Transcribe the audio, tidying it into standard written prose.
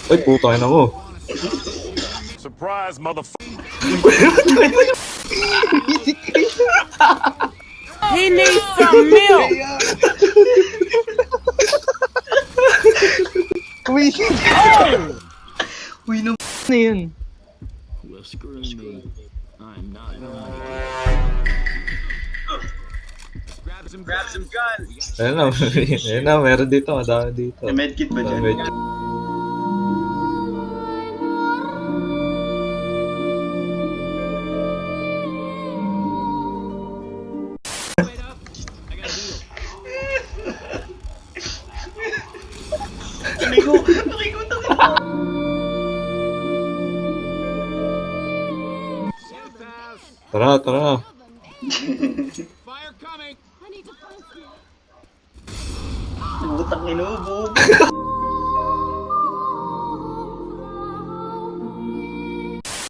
Ay, putang ina mo. Surprise, motherfucker. He needs some milk. Uy! Uy, no na yun. Well, screw me. I'm not going. Grab some guns. Ayun na, ayun na, meron dito, madami dito. May medkit ba dyan? Medyo. Nakigo! Nakigo! Tara, tara. Fire coming. Butang inubo!